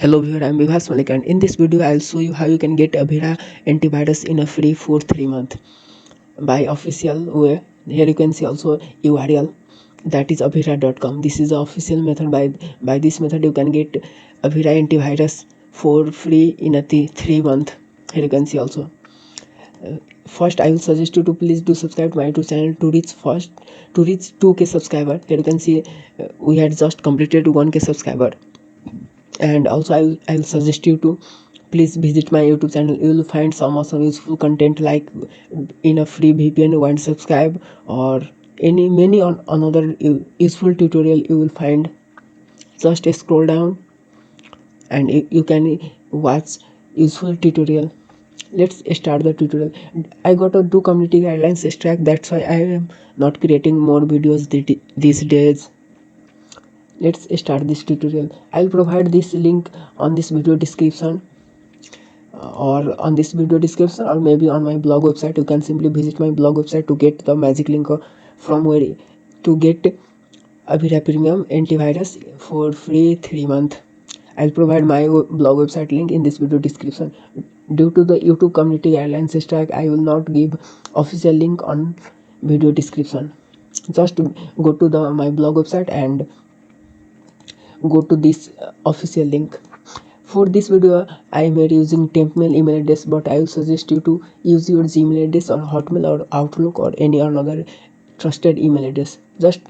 Hello viewer, I'm Vivas Malik, and in this video I'll show you how you can get Avira antivirus in a free for 3 months by official way. Here you can see also URL, that is avira.com. This is the official method. By this method you can get Avira antivirus for free in a 3 month. Here you can see also. First I will suggest you to please do subscribe to my YouTube channel to reach 2k subscriber. Here you can see we had just completed 1k subscriber. And also I'll suggest you to please visit my YouTube channel. You will find some awesome useful content like in a free VPN, one subscribe, or many on another useful tutorial you will find. Just scroll down and you can watch useful tutorial. Let's start the tutorial. I got a do community guidelines strike, that's why I am not creating more videos these days. Let's start this tutorial. I'll provide this link on this video description, or maybe on my blog website. You can simply visit my blog website to get the magic link from where to get Avira Premium antivirus for free 3 months. I'll provide my blog website link in this video description. Due to the YouTube community guidelines strike, I will not give official link on video description. Just go to my blog website and go to this official link. For this video I am using Tempmail email address, but I will suggest you to use your Gmail address or Hotmail or Outlook or any another trusted email address. Just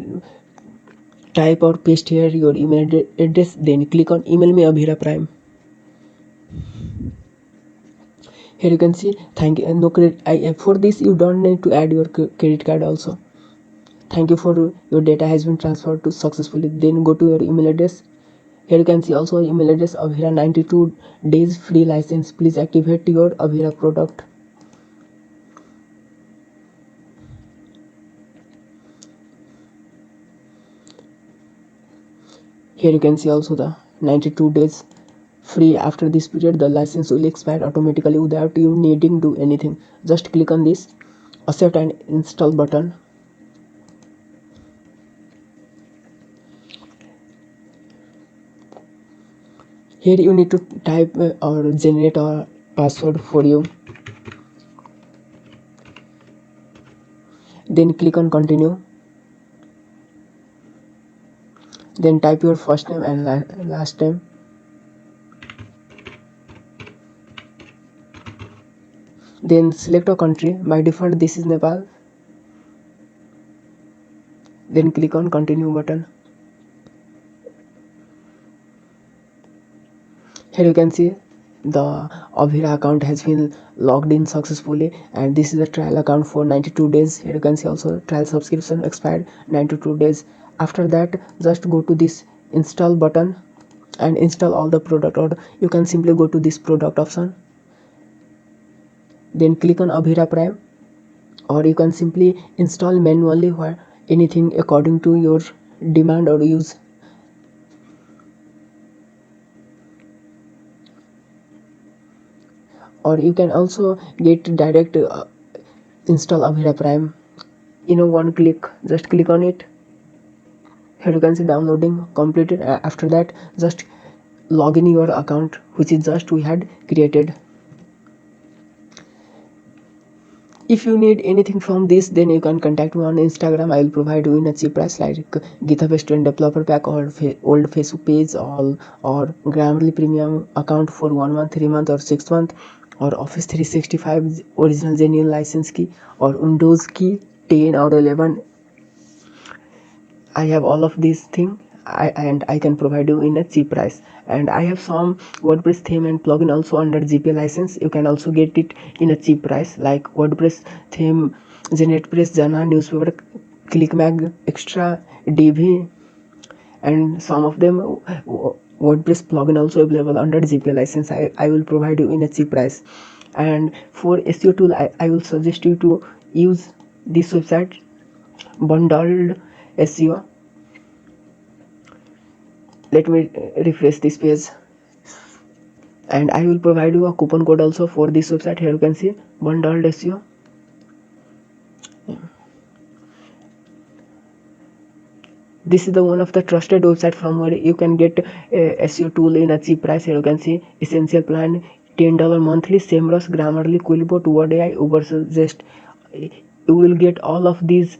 type or paste here your email address, then click on email me Avira Prime. Here you can see thank you, no credit. For this you don't need to add your credit card also. Thank you for your data has been transferred to successfully. Then go to your email address. Here you can see also email address Avira 92 days free license. Please activate your Avira product. Here you can see also the 92 days free. After this period the license will expire automatically without you needing to do anything. Just click on this accept and install button. Here you need to type or generate a password for you. Then click on continue. Then type your first name and last name. Then select a country. By default this is Nepal. Then click on continue button. Here you can see the Avira account has been logged in successfully, and this is a trial account for 92 days. Here you can see also trial subscription expired 92 days. After that just go to this install button and install all the product, or you can simply go to this product option, then click on Avira Prime, or you can simply install manually where anything according to your demand or use. Or you can also get direct install Avira Prime in a one click. Just click on it. Here you can see downloading completed. After that just log in your account, which is just we had created. If you need anything from this, then you can contact me on Instagram. I will provide you in a cheap price like GitHub Student Developer Pack, or old Facebook page, or Grammarly Premium account for 1 month, 3 month, or 6 month, or Office 365 original genuine license key, or Windows key 10 or 11. I have all of these things, and I can provide you in a cheap price. And I have some WordPress theme and plugin also under GPL license. You can also get it in a cheap price like WordPress theme, GeneratePress, Jana, Newspaper, ClickMag, Extra, DV, and some of them WordPress plugin also available under GPL license. I will provide you in a cheap price. And for SEO tool, I will suggest you to use this website, Bundled SEO. Let me refresh this page, and I will provide you a coupon code also for this website. Here you can see Bundled SEO. This is the one of the trusted website from where you can get SEO tool in a cheap price. Here you can see essential plan, $10 monthly, SEMrush, Grammarly, Quillbot, Word AI, 𝐢𝐳𝐬𝐭𝐡. You will get all of these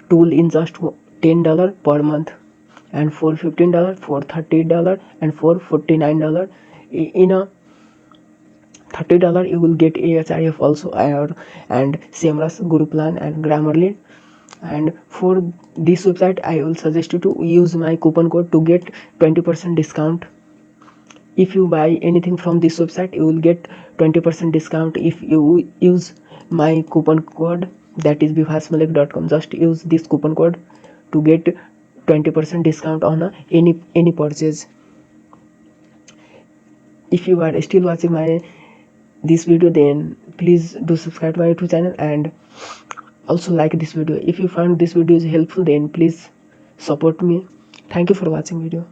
tool in just $10 per month, and for $15, for $30, and for $49. In a $30 you will get AHIF also, and SEMrush, Guru Plan, and Grammarly. And for this website I will suggest you to use my coupon code to get 20% discount. If you buy anything from this website, you will get 20% discount if you use my coupon code, that is bfastmalik.com. Just use this coupon code to get 20% discount on any purchase. If you are still watching this video, then please do subscribe to my YouTube channel and also like this video. If you found this video is helpful, then please support me. Thank you for watching video.